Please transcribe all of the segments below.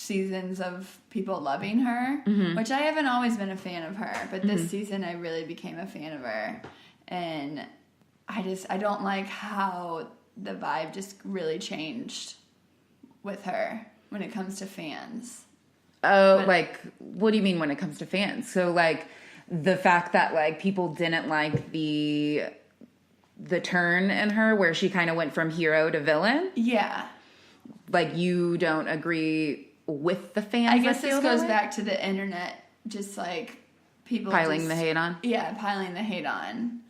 seasons of people loving her, which I haven't always been a fan of her, but this season I really became a fan of her. And I don't like how the vibe just really changed with her when it comes to fans. Oh, like, what do you mean when it comes to fans? So, like, the fact that, like, people didn't like the turn in her where she kind of went from hero to villain? Yeah. Like, you don't agree with the fans? I guess this goes back to the internet, just, like, people piling the hate on? Yeah, piling the hate on.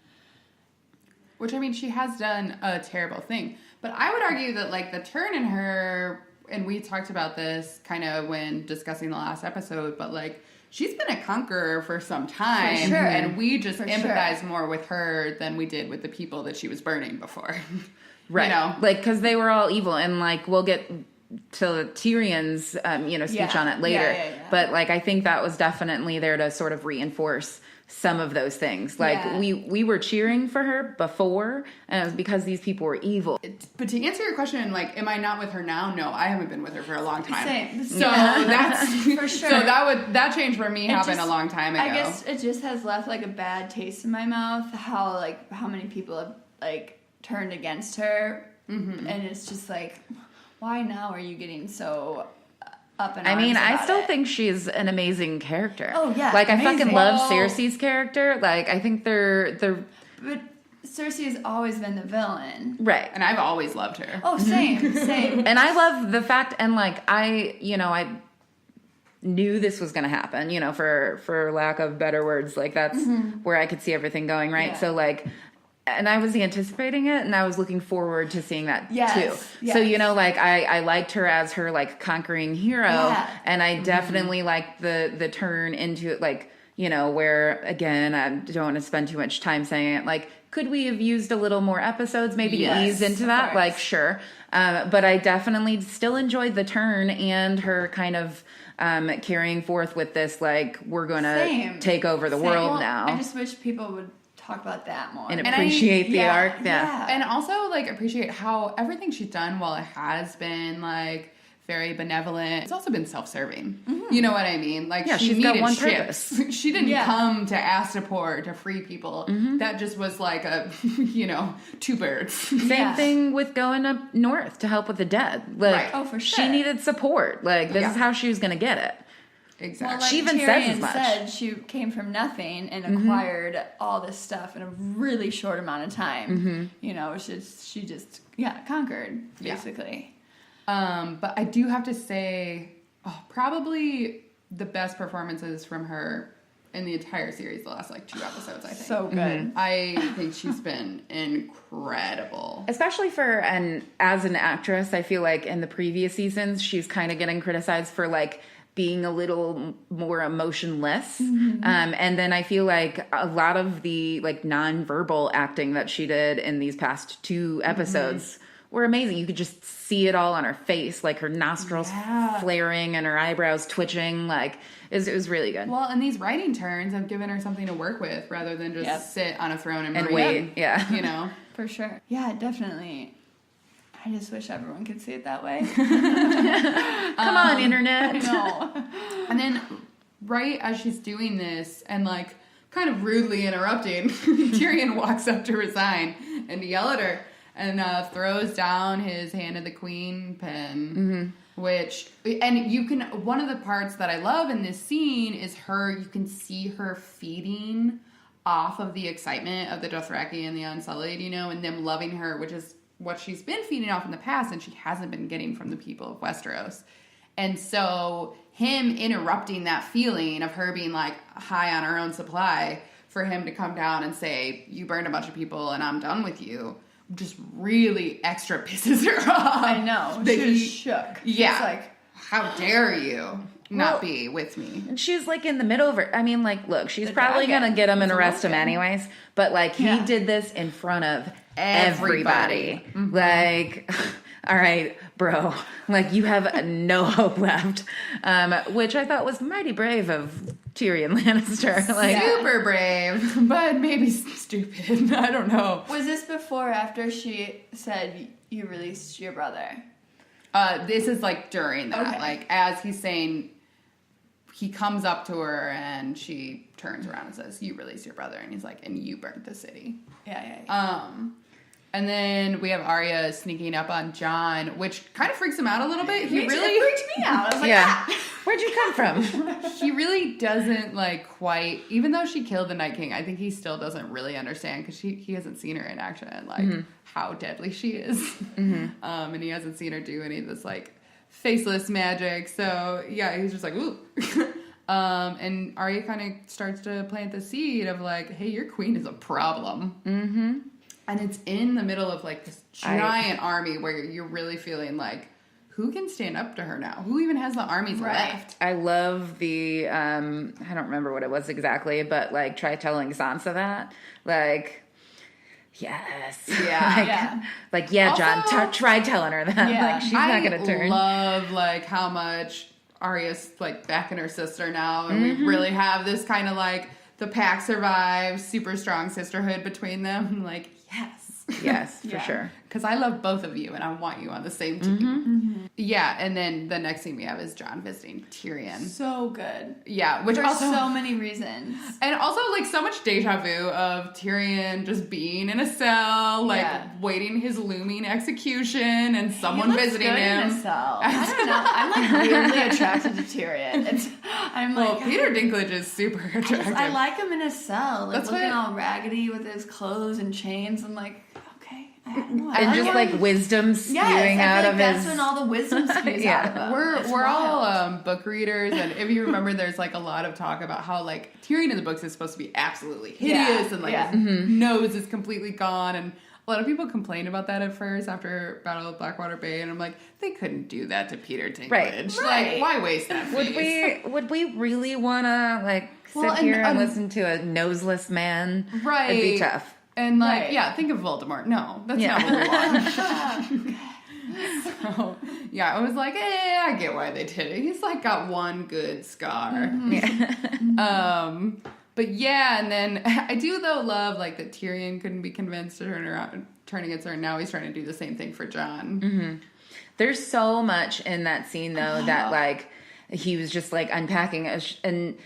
Which, I mean, she has done a terrible thing. But I would argue that, like, the turn in her, and we talked about this kind of when discussing the last episode, but, like, she's been a conqueror for some time. For sure. And we just empathize more with her than we did with the people that she was burning before. Right. You know? Like, because they were all evil. And, like, we'll get to Tyrion's, speech on it later. Yeah. But, like, I think that was definitely there to sort of reinforce some of those things. Like, we were cheering for her before, and it was because these people were evil. But to answer your question, like, am I not with her now? No, I haven't been with her for a long time. Same. So that's for sure. So that changed for me happened a long time ago. I guess it just has left like a bad taste in my mouth. How many people have like turned against her, and it's just like, why now are you getting so up in arms? I mean, I about still it? think she's an amazing character. Oh yeah, like amazing. I fucking love Cersei's character. Like, I think they're But Cersei has always been the villain, right. And I've always loved her. Oh, same. And I love the fact, and like I knew this was going to happen, for lack of better words. Like, that's where I could see everything going, right? Yeah. So, like, and I was anticipating it, and I was looking forward to seeing that, too. Yes. So, like, I liked her as her, like, conquering hero, and I definitely liked the turn into it, like, where, again, I don't want to spend too much time saying it, like, could we have used a little more episodes maybe to ease into that? Course. Like, sure. But I definitely still enjoyed the turn and her kind of carrying forth with this, like, we're going to take over the world now. I just wish people would talk about that more. And appreciate the arc. Yeah. And also, like, appreciate how everything she's done, while it has been, like, very benevolent, it's also been self-serving. You know what I mean? Like, she she's needed got one ships. purpose. She didn't come to Astapor to free people. That just was like a, two birds. Same thing with going up north to help with the dead. Like, Right. Oh, for sure. She needed support. Like, this is how she was going to get it. Exactly. Well, like She even Tyrion says as much. said, she came from nothing and acquired all this stuff in a really short amount of time. She just conquered, basically. But I do have to say, probably the best performances from her in the entire series, the last, 2 episodes, I think. So good. I think she's been incredible. Especially as an actress, I feel like in the previous seasons, she's kind of getting criticized for, like, being a little more emotionless. And then I feel like a lot of the, like, nonverbal acting that she did in these past 2 episodes were amazing. You could just see it all on her face, like her nostrils flaring and her eyebrows twitching. Like, it was really good. Well, and these writing turns have given her something to work with rather than just sit on a throne and wait. Yeah. For sure. Yeah, definitely. I just wish everyone could see it that way. Come on, internet. I know. And then right as she's doing this and, like, kind of rudely interrupting, Tyrion walks up to resign and to yell at her and throws down his Hand of the Queen pen, one of the parts that I love in this scene is you can see her feeding off of the excitement of the Dothraki and the Unsullied, and them loving her, which is what she's been feeding off in the past and she hasn't been getting from the people of Westeros. And so him interrupting that feeling of her being, like, high on her own supply, for him to come down and say, you burned a bunch of people and I'm done with you, just really extra pisses her off. I know. She was shook. Yeah. She's like, how dare you not be with me? And she's, like, in the middle of her. I mean, like, look, she's probably going to get him and arrest him anyways. But, like, he did this in front of everybody. Like, all right, bro. Like, you have no hope left. Which I thought was mighty brave of Tyrion Lannister. Like, super brave, but maybe stupid. I don't know. was this before or after she said you released your brother? This is like during that, Okay. like as he's saying, he comes up to her and she turns around and says, "You release your brother," and he's like, "And you burnt the city." Yeah. And then we have Arya sneaking up on Jon, which kind of freaks him out a little bit. It freaked me out. I was like, Yeah. ah. Where'd you come from? He really doesn't like quite, even though she killed the Night King, I think he still doesn't really understand because he hasn't seen her in action and like how deadly she is. And he hasn't seen her do any of this like faceless magic. So yeah, he's just like, ooh. And Arya kind of starts to plant the seed of like, hey, your queen is a problem. Mm-hmm. And it's in the middle of like this giant army where you're really feeling like, who can stand up to her now? Who even has the armies left? I love the, I don't remember what it was exactly, but like try telling Sansa that. Like, yes. Yeah. Like, yeah, Jon, Also- try telling her that. Yeah. Like, she's not going to turn. I love like how much Arya's like backing her sister now. And we really have this kind of like the pack survives, super strong sisterhood between them. I'm like, yes. Yes, for Yeah. sure. Because I love both of you and I want you on the same team. Yeah, and then the next thing we have is Jon visiting Tyrion. So good. Yeah, which For also... so many reasons. And also, like, so much deja vu of Tyrion just being in a cell, like, waiting his looming execution and someone He looks visiting good him. in a cell. I don't know. I'm like weirdly attracted to Tyrion. I'm Well, like, Peter Dinklage is super attractive. I like him in a cell, like That's looking what- all raggedy with his clothes and chains. I'm like, okay, I don't know. And just like wisdom spewing out of that's his... when all the wisdom spews out of him. It's We're all wild. book readers, and if you remember, there's like a lot of talk about how like Tyrion in the books is supposed to be absolutely hideous and like his nose is completely gone, and a lot of people complained about that at first after Battle of Blackwater Bay, and I'm like, they couldn't do that to Peter Dinklage. Right. Like, why waste that face? Would we really want to like sit Well, and, here and listen to a noseless man? Right. It'd be tough. And like, Right. yeah, think of Voldemort. No, that's not what we want. So, yeah, I was like, I get why they did it. He's like got one good scar. But yeah, and then I do though love like that Tyrion couldn't be convinced to turn against her, and now he's trying to do the same thing for Jon. There's so much in that scene though that like he was just like unpacking and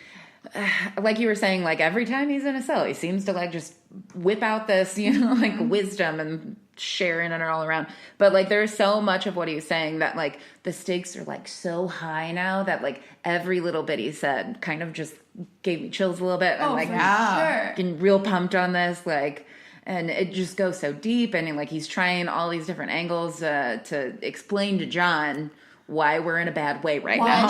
like you were saying, like every time he's in a cell, he seems to like just whip out this, like wisdom and sharing it all around. But like there's so much of what he was saying that like the stakes are like so high now that like every little bit he said kind of just gave me chills a little bit. And like sure. getting real pumped on this, like, and it just goes so deep. And like he's trying all these different angles to explain to Jon why we're in a bad way right now.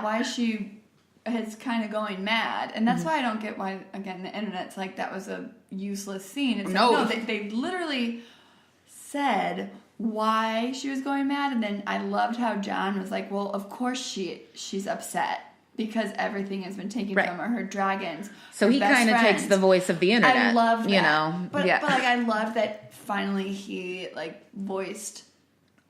Why she is kind of going mad, and that's why I don't get why again the internet's like that was a useless scene. It's No. like, no, they literally said why she was going mad, and then I loved how Jon was like, well, of course she's upset because everything has been taken from her dragons. So her he best kind of takes friends. the voice of the internet. I love that. But yeah. like I love that finally he like voiced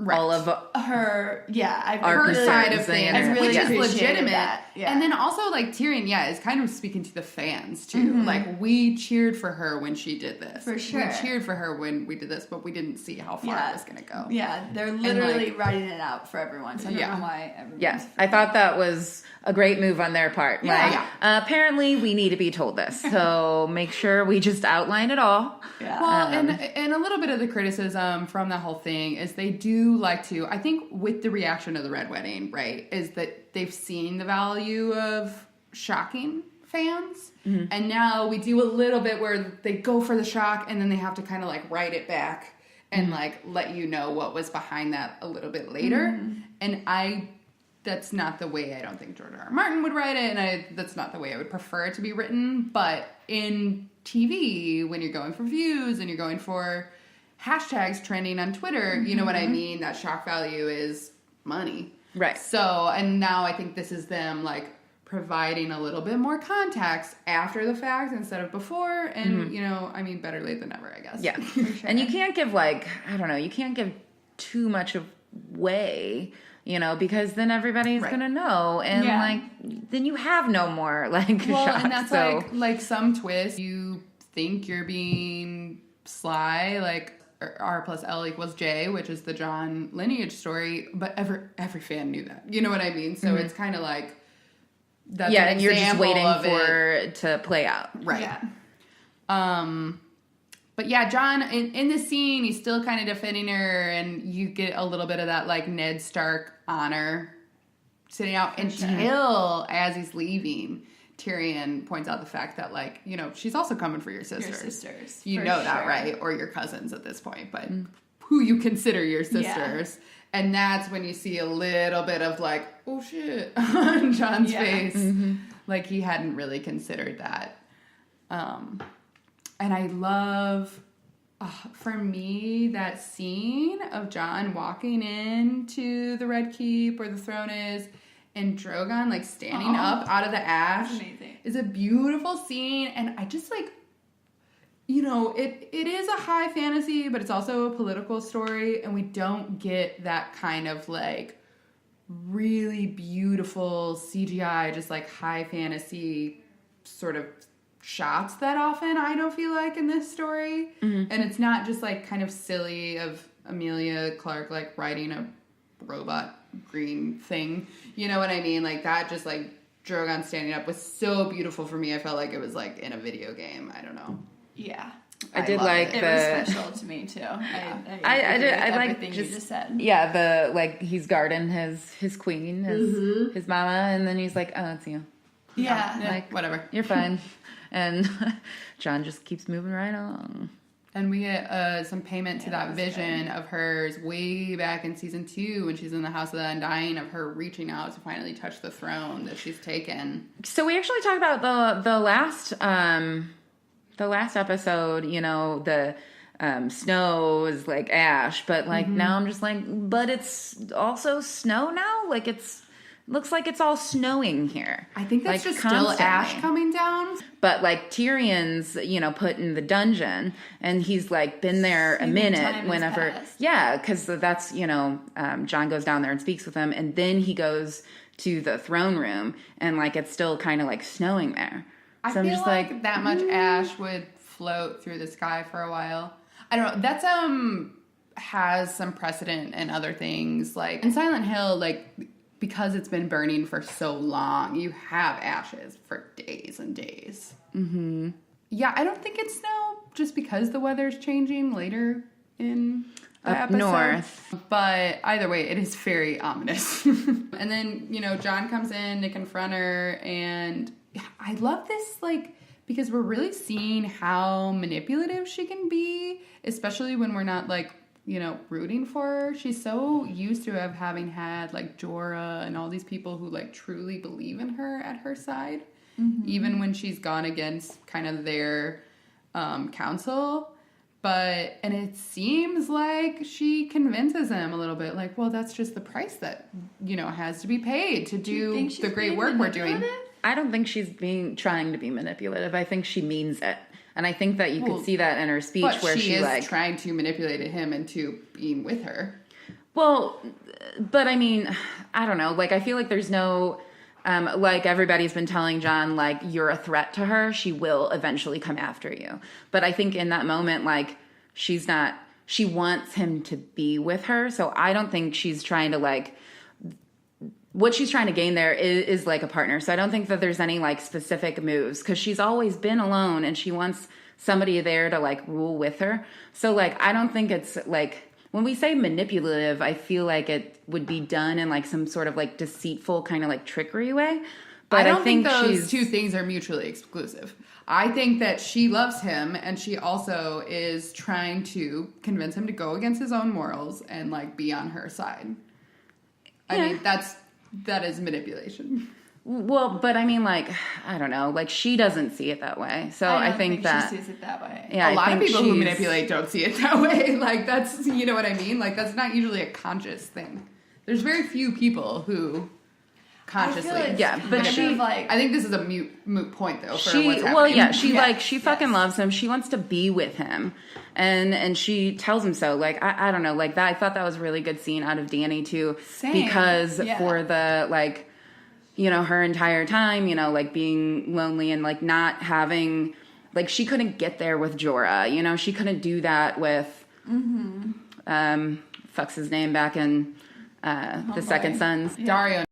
all of her Our Her really, side of the things, internet. which is appreciated legitimate. that. Yeah. And then also, like, Tyrion, is kind of speaking to the fans, too. Like, we cheered for her when she did this. For sure. We cheered for her when we did this, but we didn't see how far it was going to go. Yeah, they're literally writing it out for everyone. So I don't know why everyone's... Yeah, I thought that was a great move on their part. Yeah. Like, apparently we need to be told this, so make sure we just outline it all. Yeah. Well, and a little bit of the criticism from that whole thing is they do like to, I think with the reaction of the Red Wedding, right, is that they've seen the value of shocking fans. And now we do a little bit where they go for the shock and then they have to kind of like write it back and like let you know what was behind that a little bit later. And that's not the way I don't think George R. R. Martin would write it, and that's not the way I would prefer it to be written. But in TV, when you're going for views and you're going for hashtags trending on Twitter, you know what I mean? That shock value is money. Right. So, and now I think this is them like providing a little bit more context after the fact instead of before. And, I mean, better late than never, I guess. Yeah. And you can't give you can't give too much away, because then everybody's going to know. And then you have no more shock. And that's like some twist. You think you're being sly, like R plus L equals J, which is the John lineage story, but every fan knew that. You know what I mean? So it's kind of like that's an and you're just example waiting of for it to play out. Right. Yeah. But yeah, John, in the scene, he's still kind of defending her, and you get a little bit of that, like, Ned Stark honor sitting out until, as he's leaving, Tyrion points out the fact that, like, you know, she's also coming for your sisters. Your sisters. You know that, right? Or your cousins at this point, but who you consider your sisters. Yeah. And that's when you see a little bit of, like, oh, shit, on John's face. Mm-hmm. Like, he hadn't really considered that. And I love, for me, that scene of John walking into the Red Keep where the throne is, and Drogon, like, standing up out of the ash is a beautiful scene. And I just, like, you know, it is a high fantasy, but it's also a political story. And we don't get that kind of, like, really beautiful CGI, just, like, high fantasy sort of shots that often, I don't feel like, in this story. Mm-hmm. And it's not just, like, kind of silly of Emilia Clarke, like, riding a robot green thing. You know what I mean? Like, that just, like, Drogon standing up was so beautiful for me. I felt like it was, like, in a video game. I don't know. Yeah. I did like it. It was special to me, too. I like everything you just said. Yeah, the, like, he's guarding his queen, his mama, and then he's like, oh, it's you. Yeah. Like, whatever. You're fine. And John just keeps moving right along. And we get some payment to that vision of hers way back in season 2 when she's in the House of the Undying, of her reaching out to finally touch the throne that she's taken. So we actually talked about the last episode, you know, the snow is like ash, but like now I'm just like, but it's also snow now? Like looks like it's all snowing here. I think that's like, just constantly. Still ash coming down. But like Tyrion's, you know, put in the dungeon, and he's like been there a minute whenever. Yeah, because that's, you know, John goes down there and speaks with him, and then he goes to the throne room, and like it's still kind of like snowing there. I feel just like that much ash would float through the sky for a while. I don't know. That's has some precedent in other things, like in Silent Hill, like. Because it's been burning for so long, you have ashes for days and days. Mm-hmm. Yeah, I don't think it's snow just because the weather's changing later in the episode. North. But either way, it is very ominous. And then, you know, John comes in to confront her, and I love this, like, because we're really seeing how manipulative she can be, especially when we're not, like, you know, rooting for her. She's so used to having had, like, Jorah and all these people who, like, truly believe in her at her side. Mm-hmm. Even when she's gone against kind of their counsel. And it seems like she convinces him a little bit, like, well, that's just the price that, you know, has to be paid to do the great work we're doing. I don't think she's trying to be manipulative. I think she means it. And I think that you could see that in her speech where she is like trying to manipulate him into being with her. Well, but I mean, I don't know. Like, I feel like there's no, like everybody's been telling John, like, you're a threat to her. She will eventually come after you. But I think in that moment, like, she wants him to be with her. So I don't think she's trying to, like, what she's trying to gain there is like a partner. So I don't think that there's any like specific moves, because she's always been alone and she wants somebody there to like rule with her. So like, I don't think it's like, when we say manipulative, I feel like it would be done in like some sort of like deceitful kind of like trickery way. But I don't think those two things are mutually exclusive. I think that she loves him, and she also is trying to convince him to go against his own morals and like be on her side. Yeah. I mean, that is manipulation. Well, but I mean, like, I don't know, like, she doesn't see it that way. So I think that she sees it that way. Yeah, a lot of people who manipulate don't see it that way. Like, that's, you know what I mean? Like, that's not usually a conscious thing. There's very few people who consciously. But she, like, I think this is a moot point though. For what's happening. Well, yeah, she fucking loves him. She wants to be with him, and she tells him so. Like, I don't know, like that. I thought that was a really good scene out of Dany too, because for the like, you know, her entire time, you know, like being lonely and like not having, like, she couldn't get there with Jorah. You know, she couldn't do that with fucks his name back in the Second Sons. Dario